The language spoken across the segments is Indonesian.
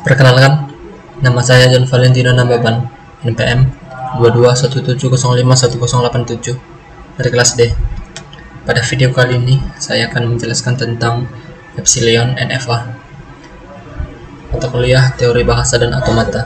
Perkenalkan, nama saya John Valentino Nambaban, NPM 2217051087 dari kelas D. Pada video kali ini, saya akan menjelaskan tentang epsilon NFA mata kuliah teori bahasa dan automata.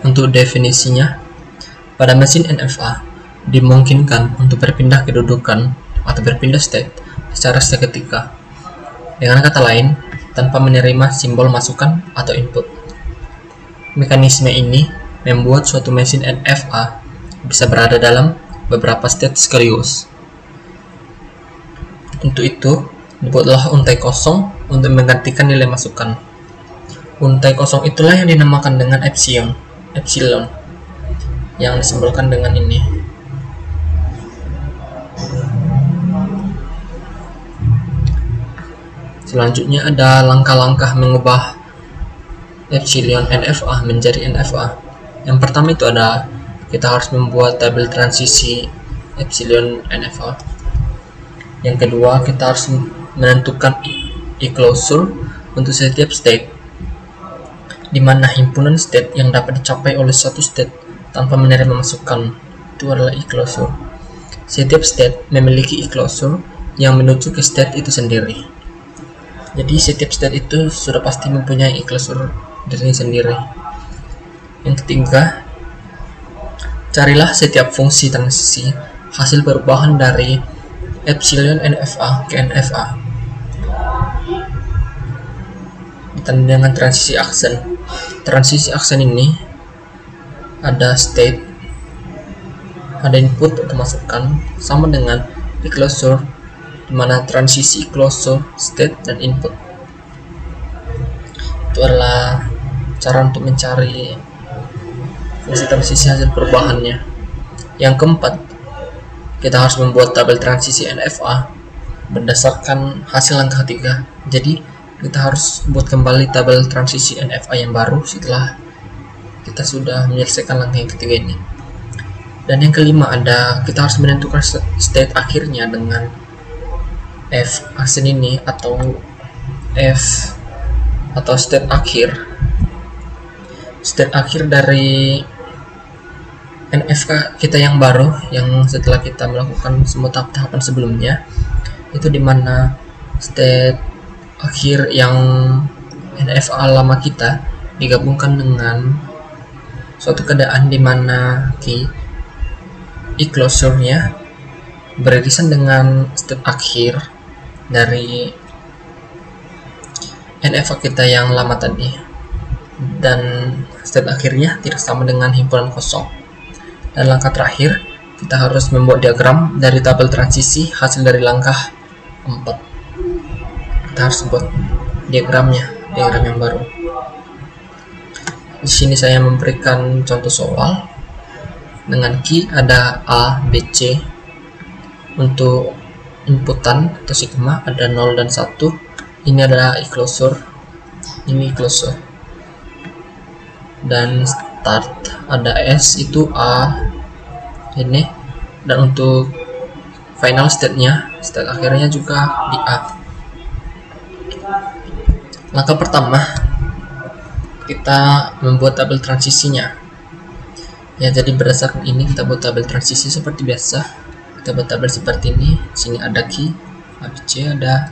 Untuk definisinya, pada mesin NFA dimungkinkan untuk berpindah kedudukan atau berpindah state secara seketika. Dengan kata lain, tanpa menerima simbol masukan atau input. Mekanisme ini membuat suatu mesin NFA bisa berada dalam beberapa state sekaligus. Untuk itu, dibuatlah untai kosong untuk menggantikan nilai masukan. Untai kosong itulah yang dinamakan dengan epsilon, yang disimbolkan dengan ini. Selanjutnya ada langkah-langkah mengubah epsilon NFA menjadi NFA. Yang pertama itu ada kita harus membuat tabel transisi epsilon NFA. Yang kedua, kita harus menentukan e-closure untuk setiap state, di mana himpunan state yang dapat dicapai oleh satu state tanpa menerima masukan itu adalah e-closure. Setiap state memiliki e-closure yang menuju ke state itu sendiri. Jadi setiap state itu sudah pasti mempunyai e-closure dirinya sendiri. Yang ketiga, carilah setiap fungsi transisi hasil perubahan dari epsilon NFA ke NFA ditandai dengan transisi aksen. Transisi aksen ini ada state, ada input atau masukan, sama dengan e-closure, di mana transisi closure, state, dan input. Itu adalah cara untuk mencari fungsi transisi hasil perubahannya. Yang keempat, kita harus membuat tabel transisi NFA berdasarkan hasil langkah 3. Jadi kita harus buat kembali tabel transisi NFA yang baru setelah kita sudah menyelesaikan langkah yang ketiga ini. Dan yang kelima ada kita harus menentukan state akhirnya dengan F aksen ini, atau F atau state akhir. State akhir dari NFK kita yang baru, yang setelah kita melakukan semua tahap-tahapan sebelumnya, itu dimana state akhir yang NFA lama kita digabungkan dengan suatu keadaan dimana key e-closure-nya beririsan dengan state akhir dari NFA kita yang lama tadi, dan state akhirnya tidak sama dengan himpunan kosong. Dan langkah terakhir, kita harus membuat diagram dari tabel transisi hasil dari langkah 4. Kita harus buat diagram yang baru. Di sini saya memberikan contoh soal dengan key ada A, B, C. Untuk inputan atau sigma ada 0 dan 1. Ini adalah e-closure, ini closure. Dan start ada S, itu A ini. Dan untuk final state-nya, state akhirnya juga di A. Langkah pertama, kita membuat tabel transisinya. Ya, jadi berdasarkan ini kita buat tabel transisi seperti biasa. Kita buat tabel seperti ini. Sini ada key ABC, ada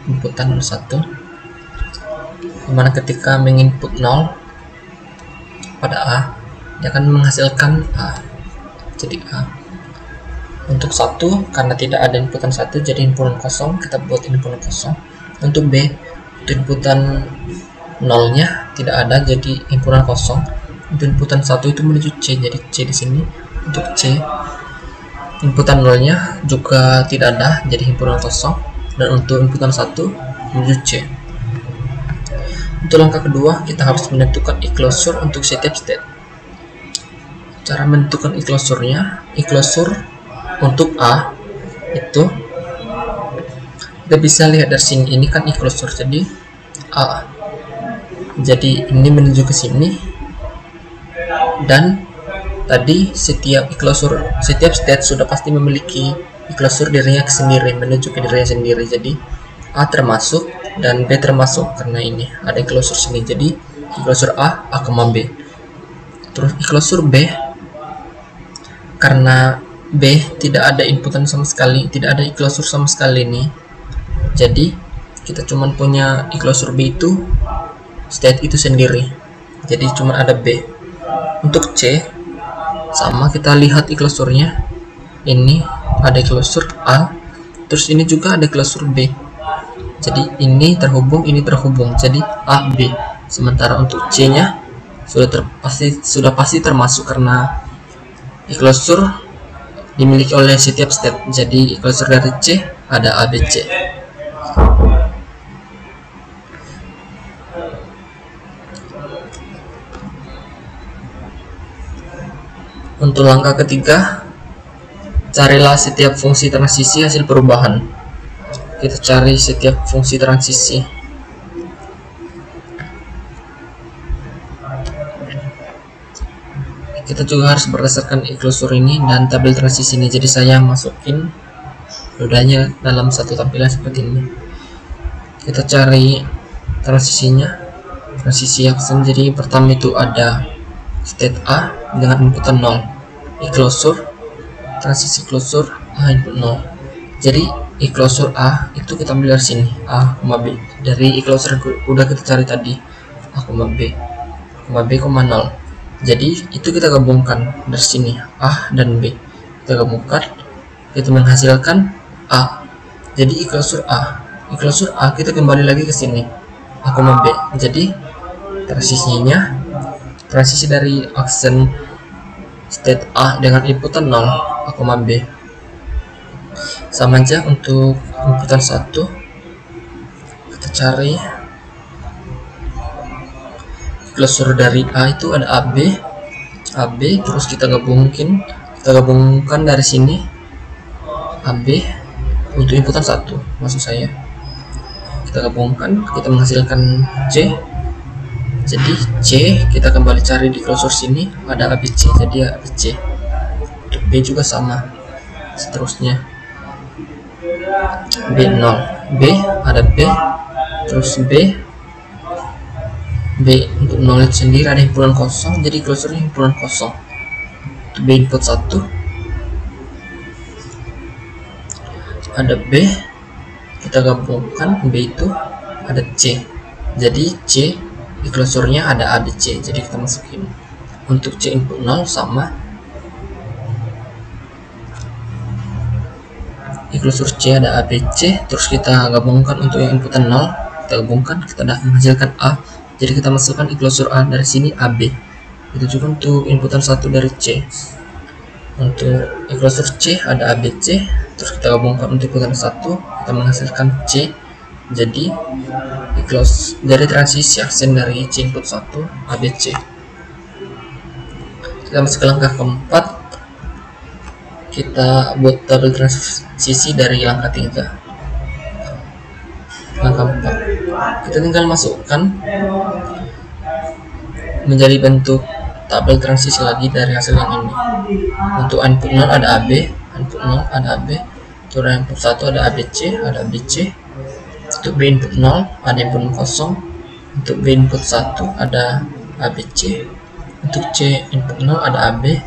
inputan 1, dimana ketika menginput 0 pada A, dia akan menghasilkan A, jadi A. Untuk 1, karena tidak ada inputan 1, jadi himpunan kosong, kita buat himpunan kosong. Untuk B, untuk inputan 0-nya tidak ada, jadi himpunan kosong. Untuk inputan 1 itu menuju C, jadi C di sini. Untuk C, inputan 0-nya juga tidak ada, jadi himpunan kosong. Dan untuk inputan 1 menuju C. Untuk langkah kedua, kita harus menentukan e-closure untuk setiap state. Cara menentukan e-closure-nya, e-closure untuk A itu kita bisa lihat dari sini, ini kan e-closure, jadi A. Jadi ini menuju ke sini, dan tadi setiap state sudah pasti memiliki closure dirinya sendiri, menuju ke dirinya sendiri. Jadi A termasuk dan B termasuk karena ini ada closure sini. Jadi closure A B. Terus closure B, karena B tidak ada inputan sama sekali, tidak ada closure sama sekali nih. Jadi kita cuma punya closure B itu state itu sendiri. Jadi cuma ada B. Untuk C sama, kita lihat closure-nya. Ini ada closure A, terus ini juga ada closure B. Jadi ini terhubung, ini terhubung. Jadi A B. Sementara untuk C-nya sudah pasti termasuk karena closure dimiliki oleh setiap state. Jadi closure dari C ada A B C. Untuk langkah ketiga, carilah setiap fungsi transisi hasil perubahan. Kita cari setiap fungsi transisi. Kita juga harus berdasarkan closure ini dan tabel transisi ini. Jadi saya masukin rodanya dalam satu tampilan seperti ini. Kita cari transisinya, transisi aksen. Jadi pertama itu ada state A dengan inputan 0, closure, transisi closure A input 0. Jadi closure A itu kita ambil dari sini, A, B. Dari closure udah kita cari tadi, A, B, B, 0. Jadi itu kita gabungkan dari sini, A dan B. Kita gabungkan, itu menghasilkan A. Jadi closure A kita kembali lagi ke sini, A, B. Jadi transisi dari aksen state A dengan inputan 0, A, B. Sama aja untuk inputan 1. Kita cari closure dari A itu ada AB, terus kita gabungkan dari sini AB untuk inputan 1, maksud saya. Kita gabungkan, kita menghasilkan C. Jadi C kita kembali cari di closure sini ada ABC, jadi ABC. Untuk B juga sama, seterusnya B0, B ada B, terus B untuk 0 itu sendiri ada himpunan kosong, jadi closure himpunan kosong. Untuk B input 1 ada B, kita gabungkan B itu ada C, jadi C closure-nya ada ABC, jadi kita masukin. Untuk C input 0 sama, closure C ada ABC, terus kita gabungkan. Untuk yang inputan 0 kita gabungkan, kita dah menghasilkan A, jadi kita masukkan closure A dari sini AB. Itu juga untuk inputan 1 dari C. Untuk closure C ada ABC, terus kita gabungkan. Untuk inputan 1 kita menghasilkan C. Jadi close dari transisi aksen dari C input 1 ABC. Kita masuk ke langkah keempat, kita buat tabel transisi dari langkah 3. Langkah 4 kita tinggal masukkan menjadi bentuk tabel transisi lagi dari hasil yang ini. Untuk input 0 ada AB, input 0 ada AB, untuk input 1 ada ABC, ada ABC. Untuk B input 0 ada input kosong, untuk B input 1 ada ABC, untuk C input 0 ada AB,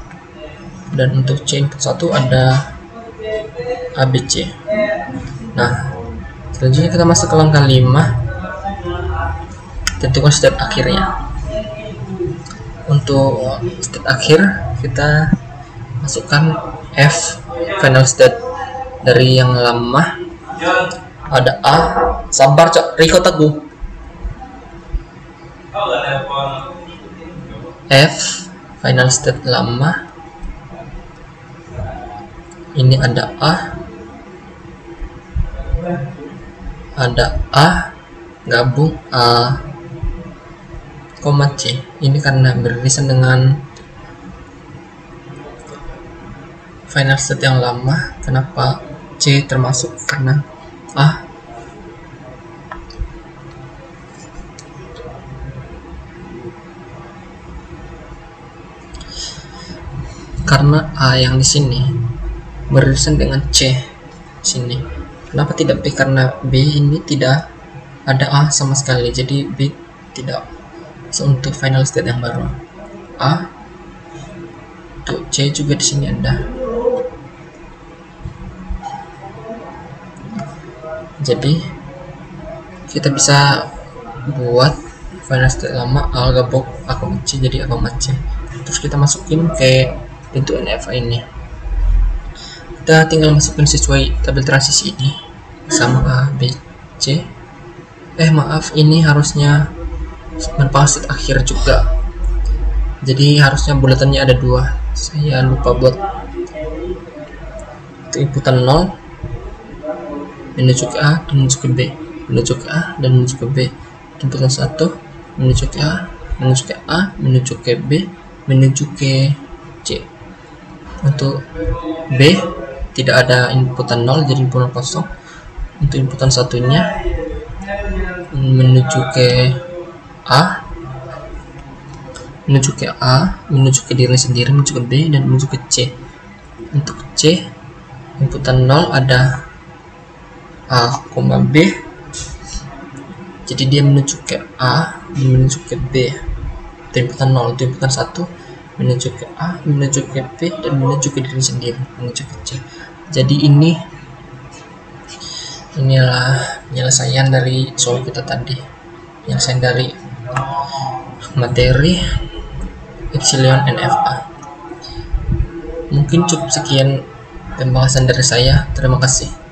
dan untuk C input 1 ada ABC. Nah, selanjutnya kita masuk ke langkah 5, tentukan step akhirnya. Untuk step akhir kita masukkan F, final state dari yang lama ada A. Sabar cok, Riko Teguh. F, final state lama. Ini ada A, gabung A, C. Ini karena beririsan dengan final state yang lama. Kenapa C termasuk? Karena A. karena A yang di sini beririsan dengan C sini. Kenapa tidak B? Karena B ini tidak ada A sama sekali, jadi B tidak. So, untuk final state yang baru A, untuk C juga di sini ada. Jadi kita bisa buat final state lama A gabung A, C jadi A, C. Terus kita masukin ke pintu NFA ini. Kita tinggal masukin sesuai tabel transisi ini sama A, B, C. Maaf, ini harusnya merupakan state akhir juga. Jadi harusnya bulatannya ada 2. Saya lupa buat. Itu inputan 0 menuju ke A dan menuju ke B, menuju ke A dan menuju ke B. Inputan 1 menuju ke A, menuju ke A, menuju ke B, menuju ke C. Untuk B tidak ada inputan 0, jadi inputan kosong. Untuk inputan satunya menuju ke A, menuju ke A, menuju ke diri sendiri, menuju ke B, dan menuju ke C. Untuk C inputan 0 ada A, B, jadi dia menuju ke A dan menuju ke B. Itu inputan 0. Itu inputan 1 menuju ke A, menuju ke B, dan menuju ke diri sendiri, menuju ke C. Jadi inilah penyelesaian dari soal kita tadi, penyelesaian dari materi epsilon NFA. Mungkin cukup sekian pembahasan dari saya. Terima kasih.